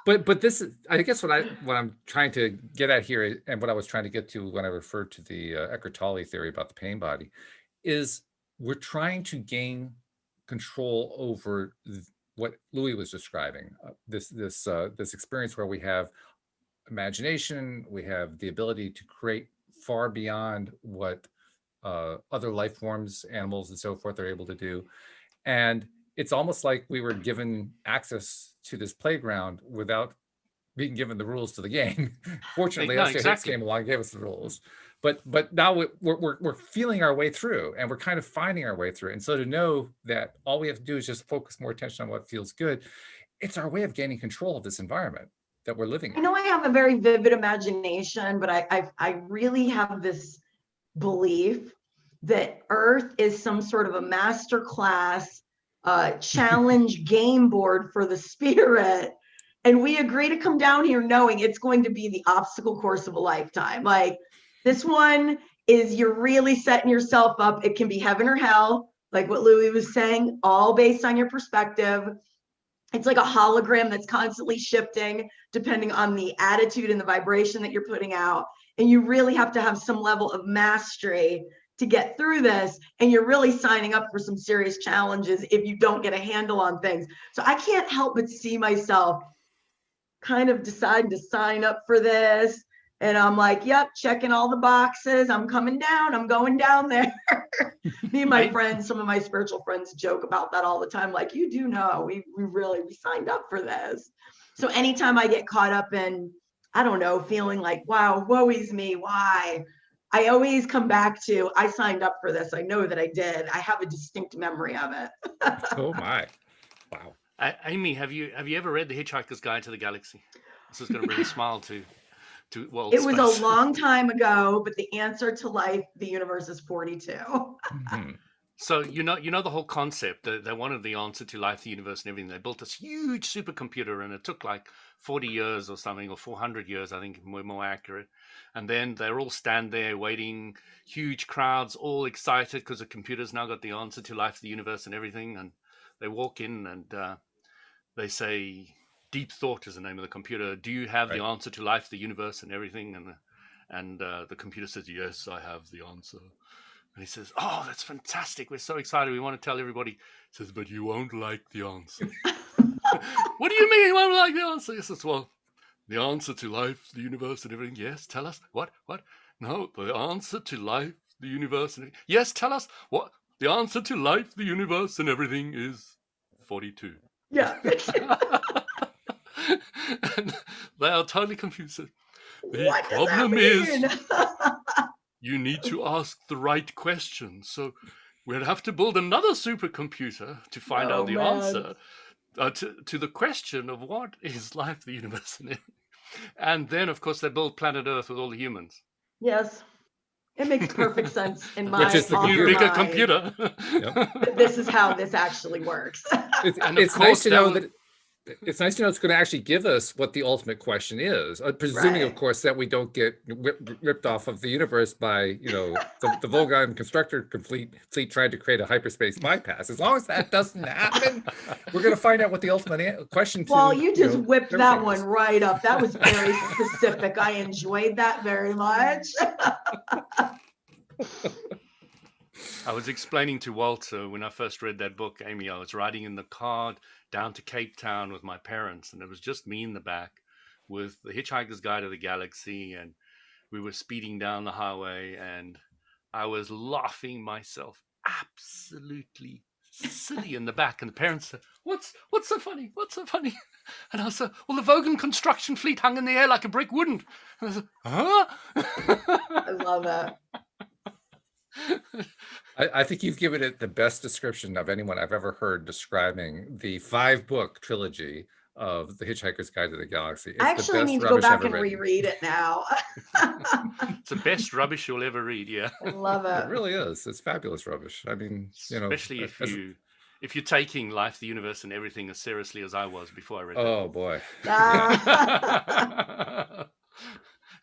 But this is, I guess, what I'm trying to get at here, and what I was trying to get to when I referred to the Eckhart Tolle theory about the pain body, is we're trying to gain control over what Louis was describing. This experience where we have imagination, we have the ability to create far beyond what other life forms, animals, and so forth are able to do. And it's almost like we were given access to this playground without being given the rules to the game. Fortunately, No, Esther Hicks exactly. came along and gave us the rules. But now we're feeling our way through, and we're kind of finding our way through. And so to know that all we have to do is just focus more attention on what feels good, it's our way of gaining control of this environment that we're living in. I know I have a very vivid imagination, but I really have this belief that Earth is some sort of a master class challenge game board for the spirit. And we agree to come down here knowing it's going to be the obstacle course of a lifetime. Like this one is you're really setting yourself up. It can be heaven or hell, like what Louis was saying, all based on your perspective. It's like a hologram that's constantly shifting depending on the attitude and the vibration that you're putting out. And you really have to have some level of mastery to get through this. And you're really signing up for some serious challenges if you don't get a handle on things. So I can't help but see myself kind of deciding to sign up for this. And I'm like, yep, checking all the boxes. I'm coming down. I'm going down there. Me and my friends, some of my spiritual friends joke about that all the time. Like, you do know, we signed up for this. So anytime I get caught up in, I don't know, feeling like, wow, woe is me, why? I always come back to, I signed up for this. I know that I did. I have a distinct memory of it. Oh my. Wow. Amy, have you ever read The Hitchhiker's Guide to the Galaxy? This is going to bring a smile to Walt. It was a long time ago, but the answer to life, the universe is 42. Mm-hmm. So you know the whole concept. They wanted the answer to life, the universe, and everything. They built this huge supercomputer, and it took like 40 years or something, or 400 years, I think, more accurate. And then they're all stand there waiting, huge crowds, all excited because the computer's now got the answer to life, the universe, and everything. And they walk in and they say, "Deep Thought is the name of the computer. Do you have the answer to life, the universe, and everything?" And the computer says, "Yes, I have the answer." And he says, "Oh, that's fantastic. We're so excited. We want to tell everybody." He says, "But you won't like the answer." "What do you mean you won't like the answer?" He says, "Well, the answer to life, the universe, and everything." "Yes, tell us." What? "No, the answer to life, the universe, and everything." "Yes, tell us." "What? The answer to life, the universe, and everything is 42. Yeah. And they are totally confused. "The What does that problem mean?" is you need to ask the right question. So we'll have to build another supercomputer to find out the answer to the question of what is life, the universe, and everything." And then, of course, they build planet Earth with all the humans. Yes. It makes perfect sense in my Which is the New, computer. bigger mind computer. that this is how this actually works. And of It's course, nice to know that it's nice to know it's going to actually give us what the ultimate question is, presuming, of Right. course, that we don't get ripped off of the universe by, the Volgon constructor fleet trying to create a hyperspace bypass. As long as that doesn't happen, we're going to find out what the ultimate question to. Well, you just whipped that everything one is. right up. That was very specific. I enjoyed that very much. I was explaining to Walter when I first read that book, Amy, I was riding in the car down to Cape Town with my parents, and it was just me in the back with The Hitchhiker's Guide to the Galaxy, and we were speeding down the highway, and I was laughing myself absolutely silly in the back, and the parents said, What's so funny? What's so funny?" And I said, "Well, the Vogan construction fleet hung in the air like a brick wouldn't." And I said, "Huh?" I love it. I think you've given it the best description of anyone I've ever heard describing the 5-book trilogy of The Hitchhiker's Guide to the Galaxy. It's I actually the best need to go rubbish back ever and written. reread it now. It's the best rubbish you'll ever read, yeah. I love It it. really is. It's fabulous rubbish. I mean, Especially if you're taking life, the universe, and everything as seriously as I was before I read oh boy. that.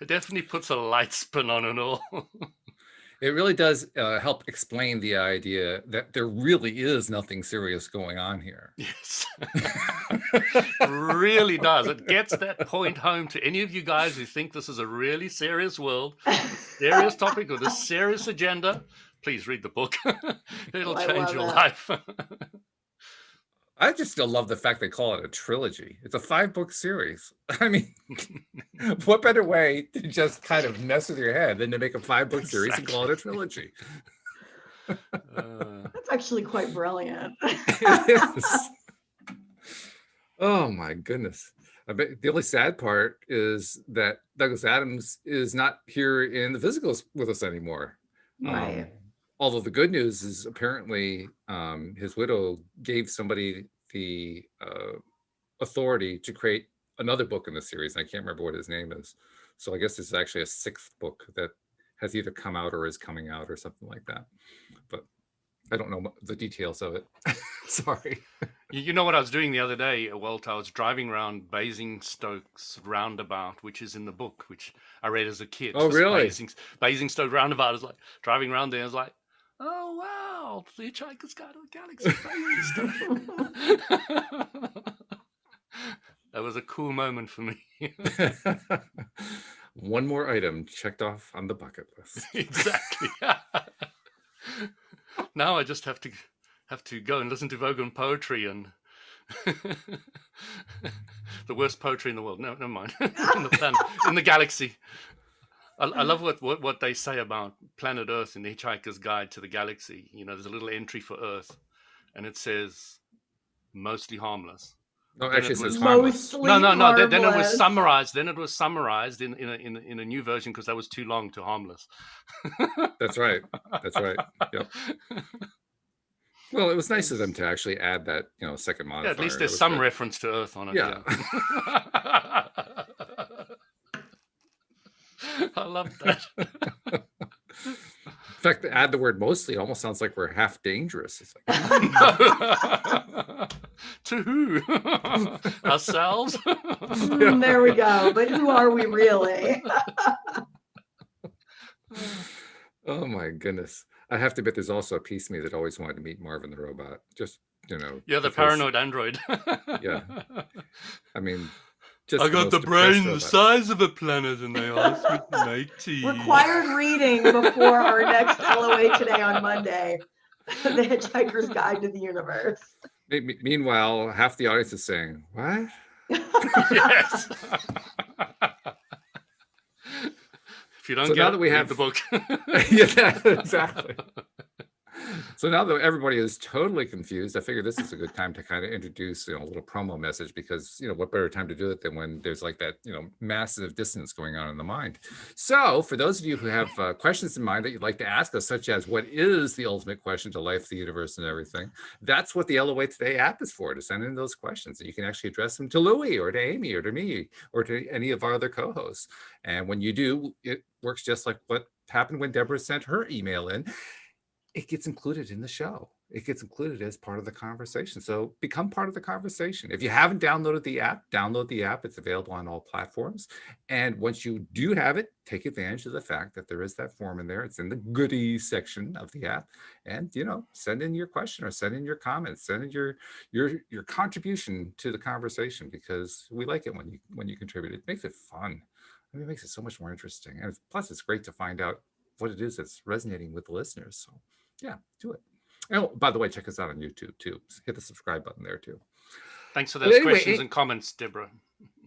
It definitely puts a light spin on it all. It really does help explain the idea that there really is nothing serious going on here. Yes. Really does. It gets that point home to any of you guys who think this is a really serious world, serious topic with a serious agenda. Please read the book. It'll change your life. I just still love the fact they call it a trilogy. It's a 5-book series. I mean, what better way to just kind of mess with your head than to make a 5-book series and call it a trilogy? That's actually quite brilliant. It is. Oh my goodness. I bet the only sad part is that Douglas Adams is not here in the physicals with us anymore. Right. Although the good news is apparently his widow gave somebody the authority to create another book in the series. And I can't remember what his name is. So I guess this is actually a 6th book that has either come out or is coming out or something like that. But I don't know the details of it. Sorry. You know what I was doing the other day, Walt? I was driving around Basingstoke's roundabout, which is in the book, which I read as a kid. Oh, Just really? Basingstoke roundabout is like driving around there. I was like, oh wow, the Hitchhiker's Guide to the Galaxy, Basingstoke. That was a cool moment for me. One more item checked off on the bucket list. Exactly. Now I just have to go and listen to Vogan poetry and the worst poetry in the world. No, never mind. In the planet, in the galaxy. I love what they say about planet Earth in the Hitchhiker's Guide to the Galaxy. You know, there's a little entry for Earth, and it says mostly harmless. No, Then actually, it it was says harmless. Mostly no. Then it was harmless. summarized. Then it was summarized in a new version because that was too long to harmless. That's right. That's right. Yep. Well, it was nice of them to actually add that, second modifier. Yeah, at least That there's was some good. reference to Earth on it. Yeah. I love that. In fact, to add the word mostly, it almost sounds like we're half dangerous. It's like, To who? Ourselves? There we go. But who are we really? oh my goodness. I have to admit, there's also a piece of me that always wanted to meet Marvin the robot. Just, Yeah, the because- paranoid android. Yeah. I mean, just I got most the depressed brain the robot. size of a planet, and they asked me to make tea. Required reading before our next LOA today on Monday. The Hitchhiker's Guide to the Universe. Meanwhile, half the audience is saying, what? Yes. If you don't So get now it, that we read have- the book. Yeah, exactly. So now that everybody is totally confused, I figured this is a good time to kind of introduce, a little promo message, because, what better time to do it than when there's like that, massive dissonance going on in the mind. So for those of you who have questions in mind that you'd like to ask us, such as what is the ultimate question to life, the universe, and everything, that's what the LOA Today app is for, to send in those questions. And you can actually address them to Louie or to Amy or to me or to any of our other co-hosts. And when you do, it works just like what happened when Deborah sent her email in. It gets included in the show. It gets included as part of the conversation. So become part of the conversation. If you haven't downloaded the app, download the app. It's available on all platforms. And once you do have it, take advantage of the fact that there is that form in there. It's in the goodies section of the app. And, send in your question or send in your comments, send in your contribution to the conversation, because we like it when you contribute. It makes it fun. I mean, it makes it so much more interesting. And plus, it's great to find out what it is that's resonating with the listeners. So yeah, do it. Oh, by the way, check us out on YouTube too. Hit the subscribe button there too. Thanks for But those anyway, questions and comments, Deborah.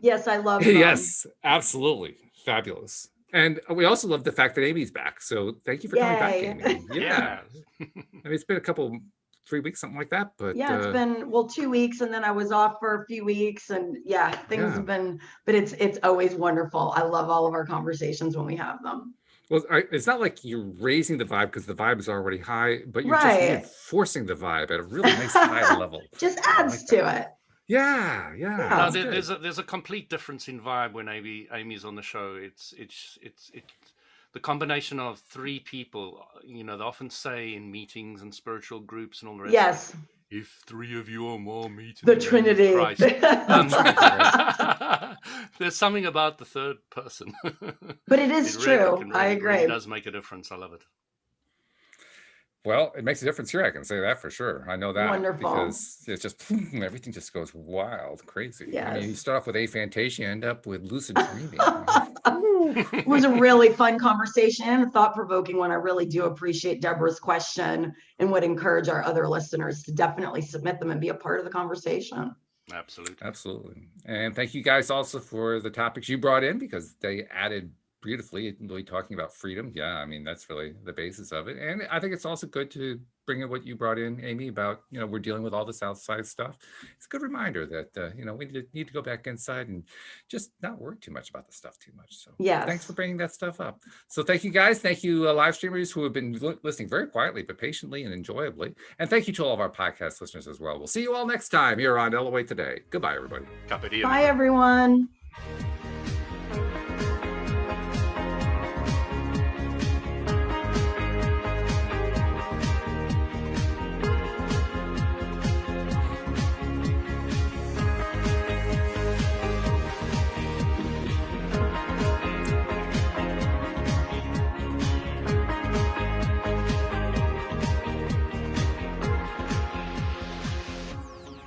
Yes, I love them. Yes, absolutely. Fabulous. And we also love the fact that Amy's back. So thank you for coming back, Yay. Amy. Yeah. Yeah. I mean, it's been 3 weeks, something like that. But Yeah, it's been 2 weeks, and then I was off for a few weeks, and things have been, but it's always wonderful. I love all of our conversations when we have them. well, it's not like you're raising the vibe because the vibe is already high, but you're just Right. reinforcing the vibe at a really nice high level. Just I adds like to that. it. Yeah. No, No, it's good. there's a complete difference in vibe when Amy's on the show. It's the combination of three people. They often say in meetings and spiritual groups and all the rest. Yes, If three of you or more meet in the name of Trinity. Christ. There's something about the third person. But it is true. I agree. Really does make a difference. I love it. Well, it makes a difference here. I can say that for sure. I know that Wonderful. because it's just everything just goes wild, crazy. I mean, you Yes. start off with aphantasia, you end up with lucid dreaming. It was a really fun conversation and thought-provoking one. I really do appreciate Deborah's question and would encourage our other listeners to definitely submit them and be a part of the conversation. Absolutely. Absolutely. And thank you guys also for the topics you brought in, because they added beautifully, really talking about freedom. Yeah, I mean, that's really the basis of it. And I think it's also good to bring in what you brought in, Amy, about, we're dealing with all this outside stuff. It's a good reminder that, we need to go back inside and just not worry too much about the stuff too much. So Yes. thanks for bringing that stuff up. So thank you guys. Thank you, live streamers who have been listening very quietly, but patiently and enjoyably. And thank you to all of our podcast listeners as well. We'll see you all next time here on LOA Today. Goodbye, everybody. Carpe diem. Bye, everyone.